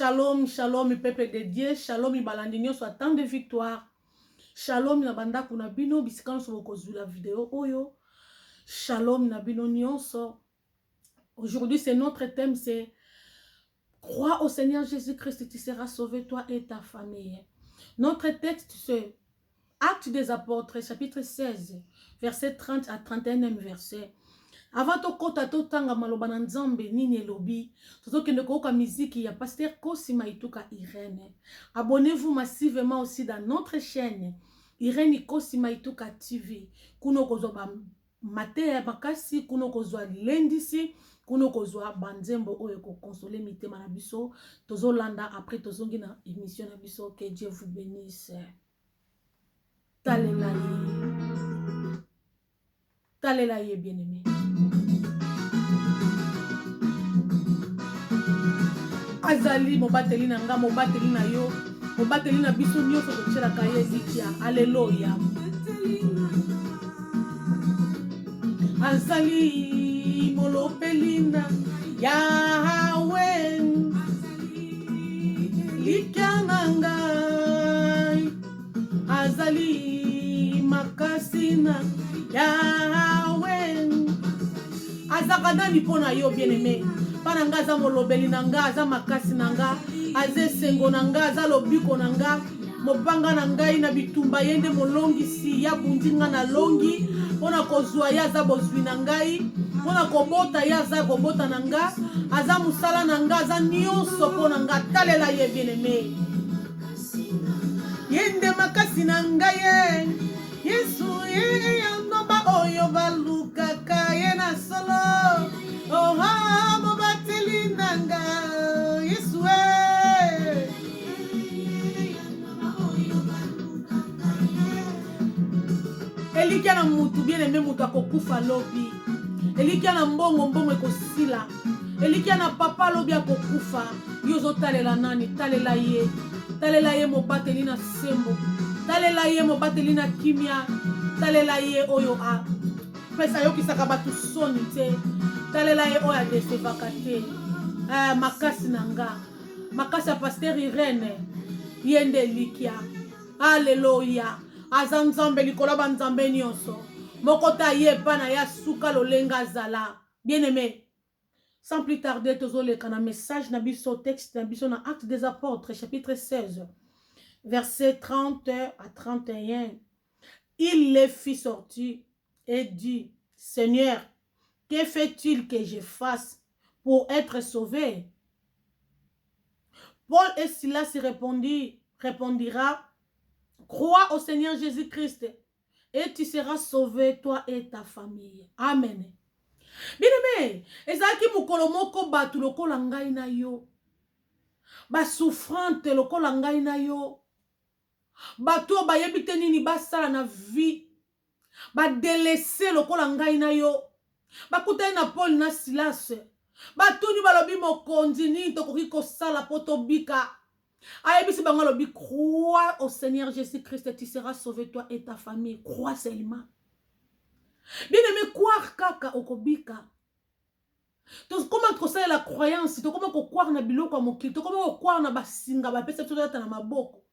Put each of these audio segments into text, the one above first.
Shalom, shalom, peuple de Dieu. Shalom, ibalandinyo soit tant de victoire. Shalom, nabanda kuna bino, bisikano sobokozu la vidéo oyo. Shalom, nabino nyonso. Aujourd'hui, c'est notre thème, c'est crois au Seigneur Jésus-Christ, tu seras sauvé, toi et ta famille. Notre texte, c'est Actes des Apôtres, chapitre 16, verset 30 à 31e verset. Avant to kota to tanga maloba na nzambe nini elobi toto kende koka miziki ya pasteur Kosi Maituka Irene. Abonnez-vous massivement aussi dans notre chaîne Irene Kosi Maituka TV. Kuno kozwa ba mate ya bakasi, kuno kozwa lendisi, kuno kozwa banzembo oyo ko consoler mitema na biso. Tozo landa après tozongi na émission na biso. Que Dieu vous bénisse. Talela ye bien-aimé. Azali mobateli na nga, mobateli na yo, mobateli na biso nyonso tokela kaye zikia. Alléluia. Azali molopelina Yahweh likananga azali makasina Yahweh azakana ni pona yo bien-aimé. Pana nga za molobeli na nga, aza makasi na nga, aze sengo na nga, aza lobiko na nga, mobanga na ngai na bitumba yende molongisi ya bundinga na longi, pona kozwa ya za bozwi na ngai, pona kobota ya za kobota na nga, aza musala na nga, aza nyonso pona nga. Talela ye bien-aimé. Yende makasi na ngai Yesu ye yandoba oyo balukaka ye na solo. Oh ha mobateli nanga Yesu Elikia na mutu bien-aimé mutu akokufa lobi. Elikia na mbongo ekosila. Elikia na papa lobi akokufa. Yozo talela nani? Talela ye. Talela ye mobateli na sembo. Talela ye mobateli na kimia. Talela ye oyo a pesa yo kisaka batu soni te. Talela ye oyo a desevaka te. Makasi nanga. Makasi ya pasteur Irene. Yende likia. Alléluia. Aza nzambe likolo ba nzambe nyonso. Mokota ye pana ya suka lolenga zala. Bien-aimé. Sans plus tarder, tozoleka na message na biso, texte na biso na Actes des Apôtres, chapitre 16, verset 30 à 31. Il les fit sortir et dit, Seigneur, que fait-il que je fasse pour être sauvé? Paul et Silas répondira, crois au Seigneur Jésus-Christ et tu seras sauvé, toi et ta famille. Amen. Bien-aimé, ezaki mukolo moko batu lokola ngai na yo, ba souffrante lokola ngai na yo, batu bayebi te nini basala na vie, ba délaissé lokola ngai na yo, bakutani na Paul na Silas, batuni balobi mokonzi nini tokoki kosala po tobika. Ayebisi bango lobi, crois au Seigneur Jésus-Christ, tu seras sauvé toi et ta famille. Crois seulement. Bien-aimé, croire kaka okobika. Donc comment kosa la croyance, to comment ko croire na biloko mokili, to comment ko croire na basinga ba pesa to na maboko.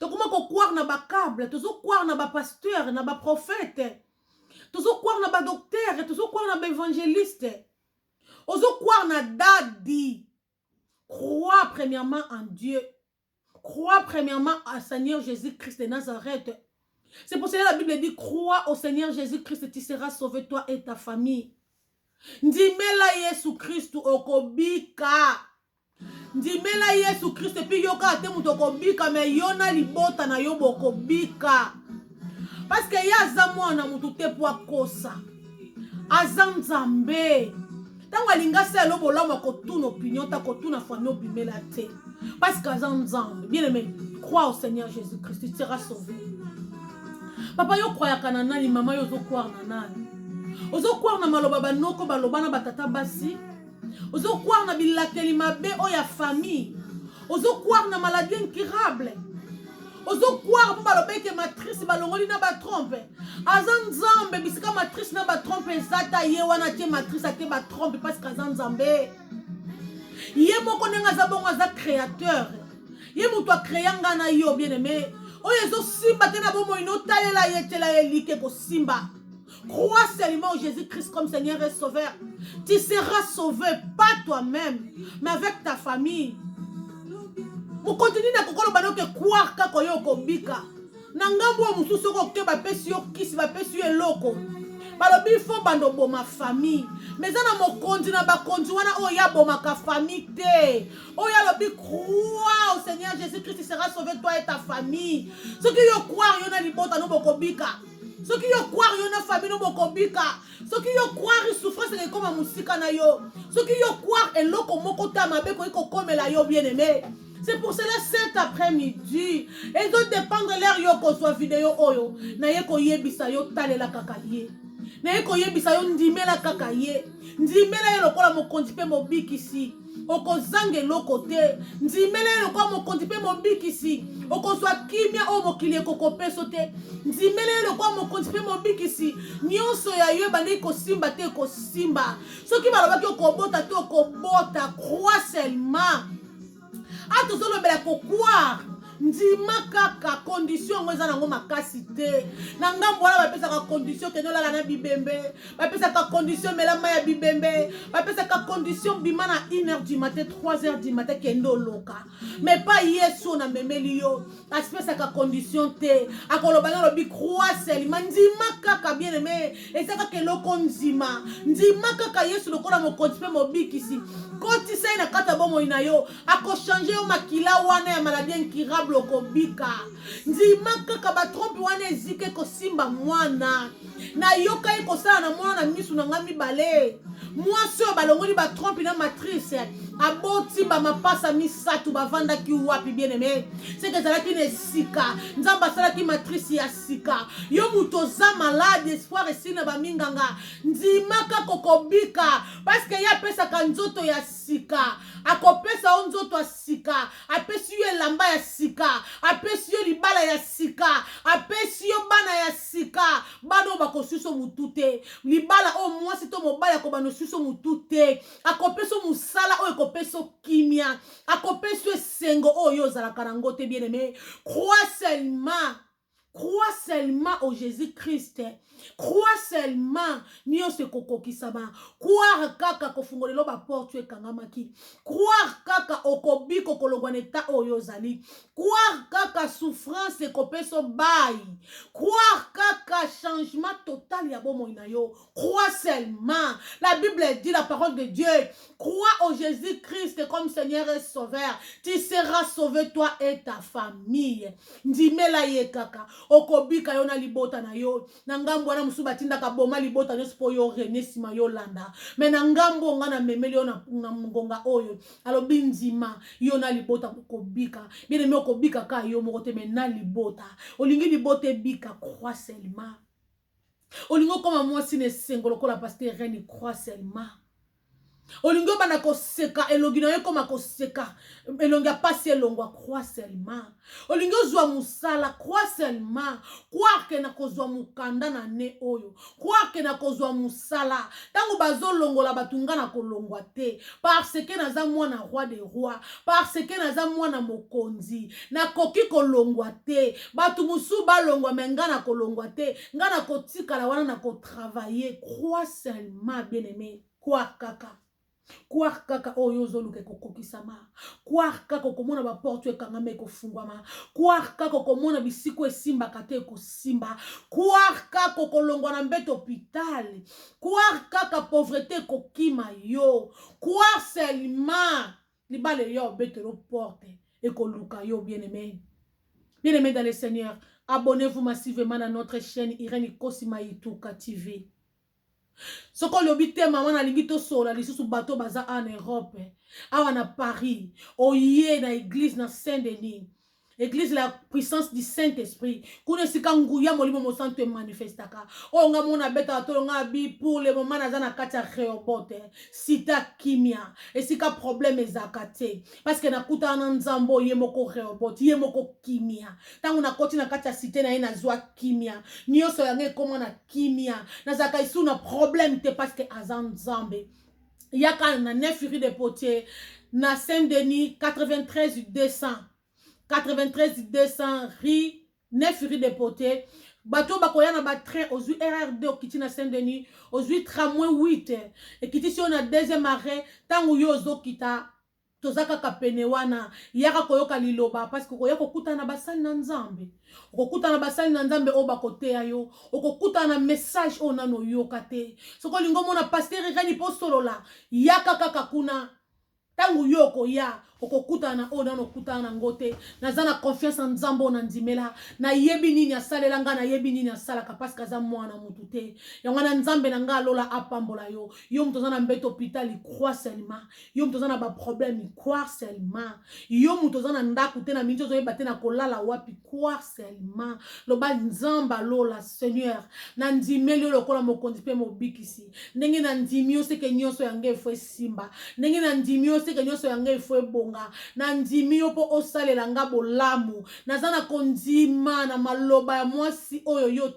To comment ko croire na ba câble, to so croire na ba pasteur, na ba prophète. To so croire na ba docteur, to so croire na ba évangéliste. Ozo croire na dadi. Crois premièrement en Dieu. Crois premièrement au Seigneur Jésus-Christ de Nazareth. C'est pour cela que la Bible dit, crois au Seigneur Jésus-Christ, tu seras sauvé toi et ta famille. Ndimela Yesu Christ okobika. Ndimela Yesu Christ puis yoka ate muto okobika me yona libota na yo bokobika. Parce que ya zamwana mutu te po akosa. Azanzambe. Tango alinga se lo bolama kotuna opinion ta kotuna famille obimela te. Parce que azanzambe. Bien aimé, crois au Seigneur Jésus-Christ, tu seras sauvé. Papa yo croya kana nani, mama yo zo croire na nani. Ozo croire na maloba banoko baloba na batata basi. Ozo croire na bilateli mabe o ya famille. Ozo croire na maladie incurable. Ozo croire po baloba ke matrice balongoli na ba trompe. Azan nzambe bisika matrice na ba trompe zata ye wana tie matrice ate ba trompe parce que azan nzambe. Ye moko nenga za bongo za créateur. Ye mutu a créé ngana yo bien aimé. Oyo ezo simba te na bomo ino talela yetela elike ko simba. Crois seulement en Jésus-Christ comme Seigneur et Sauveur. Tu seras sauvé, pas toi-même, mais avec ta famille. Vous continuez à croire que bika. Nangambo mususu ko ke ba pesi yo kisi ba pesi yo eloko. Balobi fo bando boma famille. Mais ana mokonzi na bakonzi wana o ya boma ka famille te. O ya lobi crois au Seigneur Jésus-Christ, tu seras sauvé toi et ta famille. Ceux qui yo croire yo na libota no bokobika. Ceux qui yo croire yo na famille no bokobika. Ceux qui yo croire souffrance est comme musika na yo. Ceux qui yo croire eloko moko ta mabe ko komela yo bien aimé. C'est pour cela cet après-midi, et de dépendre l'air yo ko soit vidéo oyo, na ye ko yebisa yo talela kakaye. Na ye ko yebisa yo ndimela kakaye. Ndimela yo lokola mokonzi pe mobikisi. Oko zange lokote. Ndimela yo lokola mokonzi pe mobikisi. Oko soit kimia o mokili ko peso te. Ndimela yo lokola mokonzi pe mobikisi. Nyonso ya yo bandi ko simba te ko simba. Soki balobaki ko bota te ko bota, crois seulement. Ah, tout le monde peut croire. Ndima kaka condition ngoza nango makasi te. Nanga mbona bapesa ka condition ke nola na bibembe. Bapesa ka condition melama ya bibembe. Bapesa ka condition bimana 1h du matin, 3h du matin kendo loka. Mais pas yesu na memeli yo. Aspesa ka condition te. Akoloba na lobi croix seulement. Ndima kaka bien aimé. Et ça ka loko nzima. Ndima kaka yesu lokola mo kontipe mo bikisi. Koti sai na kata bomo ina yo. Ako changer yo makila wana ya maladie incurable. Blokobika ndima kaka ba trompe wana ezike ko simba mwana na yoka iko sala na mwana na misu na ngami bale mwasi oyo balongoli ba trompe na matrice aboti ba mapasa misatu bavanda ki wapi bien aimé c'est que ezalaki na esika nzamba asalaki matrice ya sika yo muto za malade espoir esina baminganga ndima kaka kokobika parce que ya pesa ka nzoto ya sika akopesa o nzoto ya sika apesi yo elamba ya sika apesi yo libala ya sika apesi yo bana ya sika bano bakosuso mutute libala o mwasi to mobala ko bano suso mutute akopeso musala o ekopeso kimia akopeso esengo o yo zala karango te bien aimé crois seulement au Jésus-Christ. Crois seulement nyonso kokokisama. Croire kaka kofungolelo ba porte ekangamaki. Croire kaka okobiko kolongwaneta oyo zali. Croire kaka souffrance ekopeso bai. Croire kaka changement total ya bomo ina yo. Crois seulement. La Bible dit la parole de Dieu. Crois au Jésus-Christ comme Seigneur et Sauveur. Tu seras sauvé toi et ta famille. Ndimela ye kaka. Okobika yo na libota na yo. Nangambo wana musuba tinda ka boma libota no spo yo renesima yo landa. Me nangambo nga na memeli yo na ngonga oyo. Alobi nzima yo na libota okobika. Bien me okobika ka yo mokote me na libota. Olingi libota bika croix seulement. Olingo koma mwasi ne sengolo ko la pasteur Reine croix seulement. Olingo bana koseka elogino ye koma koseka elonga pasi elongwa croix seulement. Olingo zwa musala croix seulement. Croire que na kozwa mukanda na ne oyo. Croire que na kozwa musala. Tango bazo longola batunga na kolongwa te. Parce que naza mwana roi des rois. Parce que naza mwana mokonzi. Na koki kolongwa te. Batu musu ba longwa menga na kolongwa te. Nga na kotika la wana na ko travailler. Croix seulement bien aimé. Croire kaka. Croire kaka oyo zoluke kokokisama. Croire kaka komona ba porte ekangame ko fungwama. Croire kaka komona bisiko esimba kate ko simba. Croire kaka kolongwa na mbeto hôpital. Croire kaka pauvreté ko kima yo. Croire seulement libale yo betelo porte et ko luka yo bien aimé. Bien aimé dans le Seigneur, abonnez-vous massivement à notre chaîne Irene Kosima Ituka TV. Soko lobite maman na lingito sola lisusu bato baza en Europe awa na Paris oye na église na Saint-Denis église la puissance du Saint-Esprit kuna sika nguya molimo mo santo manifestaka o nga mona beta to nga bi pour le moment na zana kata Rehoboth sita kimia et sika problème ezakate parce que na kuta na nzambo ye moko Rehoboth ye moko kimia tangu na koti na kata cité na ina zwa kimia nyoso yange koma na kimia na zaka isu na problème te parce que azan nzambe yaka na nefuri de potier na Saint-Denis 93 200 rue 9 rue des Potés. Bato bakoya na ba train ozui RR2 okiti na Saint-Denis, ozui tramway 8 ekiti si on a deuxième arrêt tango yo ozokita tozaka kapene wana yaka koyoka liloba parce que koya kokuta na basali na Nzambe. Okokuta na basali na Nzambe o bakoteya yo, okokuta na message o nano yoka te. Soko lingo mona pasteur Reni postolola yaka kaka kuna tangu yoko ya okokutana o nano kutana ngote nazana confiance en Nzambe na ndimela na yebi nini asalela nga na yebi nini asalaka parce que za mwana mutu te yango na Nzambe na nga lola apambola yo yo mutu zana mbeto hôpital croix seulement yo mutu zana ba problème croix seulement yo mutu zana ndaku te na minzo zo yeba te na kolala wapi croix seulement loba Nzamba lola Seigneur na ndimeli lokola mokonzi pe mobikisi ndenge na ndimi oseke nyonso yange fo simba ndenge na ndimi oseke nyonso yange fo bonga na ndimi yo po osalela nga bolamu nazana kondima na maloba ya mwasi oyo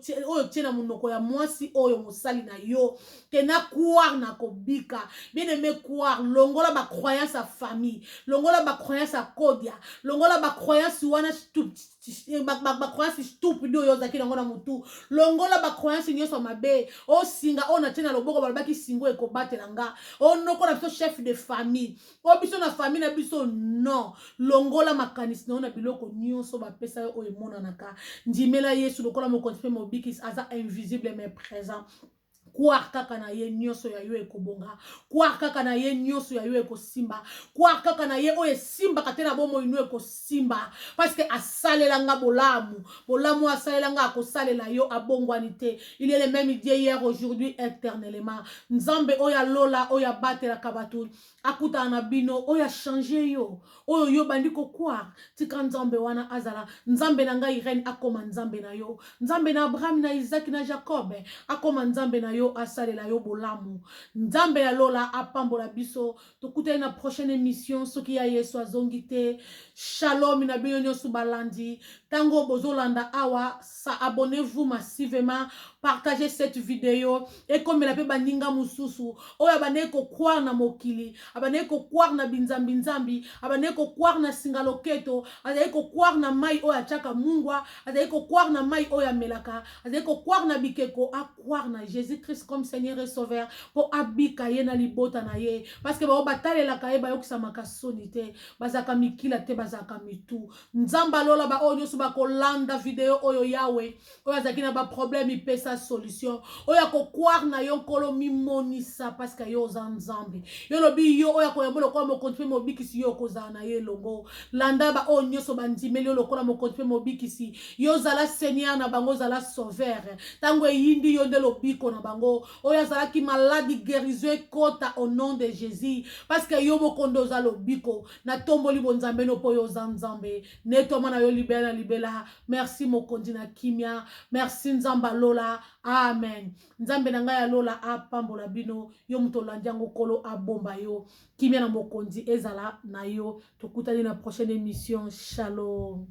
tiena munoko ya mwasi oyo mosali na yo ke na croire na kobika bien aimé croire longola ba croyance à famille longola ba croyance à kodia longola ba croyance wana ba croyance stupide oyo zaki nango na mutu longola ba croyance nyonso mabe o singa o na tiena loboko balobaki singo ekobatela nga o noko na biso chef de famille o biso na famille na biso non longola makanisi na biloko nyonso bapesa yo oyo emonanaka ndimela Yesu lokola mokonzi pe mobikisi aza invisible mais présent croire kaka na ye nyonso ya yo ekobonga croire kaka na ye nyonso ya yo ekosimba croire kaka na ye oyo esimba katena bomo ino ekosimba parce que asalela nga bolamu asalela nga akosalela yo abongwani te il est le même Dieu hier aujourd'hui éternellement Nzambe oyo lola oyo batela kabatu akuta na bino oyo changer yo oyo yo bandiko croire tika Nzambe wana azala Nzambe na nga Irene akoma Nzambe na yo Nzambe na Abraham na Isaac na Jacob akoma Nzambe na yo asalela yo bolamu Nzambe ya lola apambola biso tokutana na prochaine émission soki ya Yesu azongite shalom na bino nyonso balandi tango bozolanda awa abonnez-vous massivement partagez cette vidéo et comme la pe baninga mususu oya bane ko croire na mokili abane ko croire na binzambi abane ko croire na singaloketo azali ko croire na mai oya chaka mungwa azali ko croire na mai oya melaka azali ko croire na bikeko a croire na Jésus-Christ comme Seigneur et Sauveur pour abika ye na libota na ye parce que ba batalela ka ye ba yokisa makasoni te bazaka mikila te bazaka mitu Nzamba lola ba onyo suba kolanda video oyo yawe oya zakina ba problème ipesa solution oya ko croire na yo kolo mimonisa parce que yo za Nzambe yo lobi yo oya ko yambolo ko mo kontre mo bikisi yo ko za na ye longo landa ba onyo so bandimeli yo lokola mo kontre mo bikisi yo zala Seigneur na bango zala Sauveur tango yindi yo de lobiko na bango oya zala ki maladie guérison kota au nom de Jésus parce que yo mo kondoza lobiko na tomboli bonzambe no po yo za Nzambe neto mana yo libela merci mo kondina kimia merci Nzamba lola amen Nzambe na ngai ya lola apambola bino yo mutolandi yango kolo abomba yo kimia na mokonzi ezala na yo tokutani na prochaine émission shalom.